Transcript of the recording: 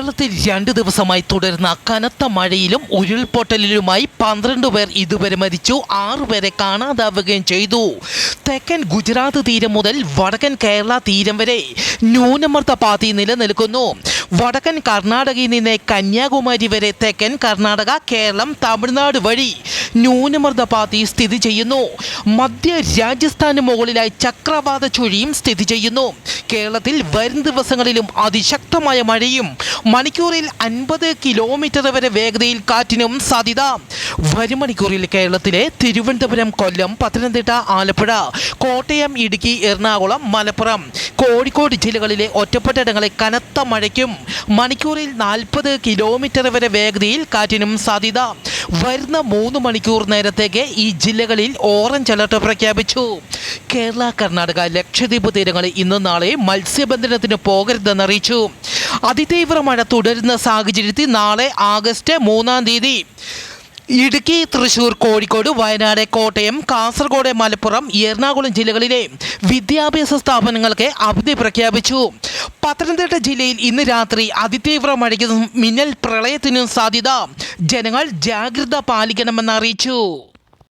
കേരളത്തിൽ 2 ദിവസമായി തുടരുന്ന കനത്ത മഴയിലും ഉരുൾപൊട്ടലിലുമായി 12 പേർ ഇതുവരെ മരിച്ചു, 6 പേരെ കാണാതാവുകയും ചെയ്തു. തെക്കൻ ഗുജറാത്ത് തീരം മുതൽ വടക്കൻ കേരള തീരം വരെ ന്യൂനമർദ്ദ പാത്തി നിലനിൽക്കുന്നു. വടക്കൻ കർണാടകയിൽ നിന്ന് കന്യാകുമാരി വരെ തെക്കൻ കർണാടക, കേരളം, തമിഴ്നാട് വഴി ന്യൂനമർദ്ദ പാത്തി സ്ഥിതി ചെയ്യുന്നു. മധ്യ രാജസ്ഥാന് മുകളിലായി ചക്രവാത ചുഴിയും സ്ഥിതി ചെയ്യുന്നു. കേരളത്തിൽ വരും ദിവസങ്ങളിലും അതിശക്തമായ മഴയും മണിക്കൂറിൽ 50 കിലോമീറ്റർ വരെ വേഗതയിൽ കാറ്റിനും സാധ്യത. വരും മണിക്കൂറിൽ കേരളത്തിലെ തിരുവനന്തപുരം, കൊല്ലം, പത്തനംതിട്ട, ആലപ്പുഴ, കോട്ടയം, ഇടുക്കി, എറണാകുളം, മലപ്പുറം, കോഴിക്കോട് ജില്ലകളിലെ ഒറ്റപ്പെട്ടയിടങ്ങളിൽ കനത്ത മഴയ്ക്കും മണിക്കൂറിൽ 40 കിലോമീറ്റർ വരെ വേഗതയിൽ കാറ്റിനും സാധ്യത. വരുന്ന 3 മണിക്കൂർ നേരത്തേക്ക് ഈ ജില്ലകളിൽ ഓറഞ്ച് അലർട്ട് പ്രഖ്യാപിച്ചു. കേരള, കർണാടക, ലക്ഷദ്വീപ് തീരങ്ങളിൽ ഇന്നും നാളെ മത്സ്യബന്ധനത്തിന് പോകരുതെന്ന് അറിയിച്ചു. അതിതീവ്ര മഴ തുടരുന്ന സാഹചര്യത്തിൽ നാളെ ആഗസ്റ്റ് 3-ാം തീയതി ഇടുക്കി, തൃശൂർ, കോഴിക്കോട്, വയനാട്, കോട്ടയം, കാസർഗോഡ്, മലപ്പുറം, എറണാകുളം ജില്ലകളിലെ വിദ്യാഭ്യാസ സ്ഥാപനങ്ങൾക്ക് അവധി പ്രഖ്യാപിച്ചു. പത്തനംതിട്ട ജില്ലയിൽ ഇന്ന് രാത്രി അതിതീവ്ര മഴയ്ക്കും മിന്നൽ പ്രളയത്തിനും സാധ്യത. ജനങ്ങൾ ജാഗ്രത പാലിക്കണമെന്ന് അറിയിച്ചു.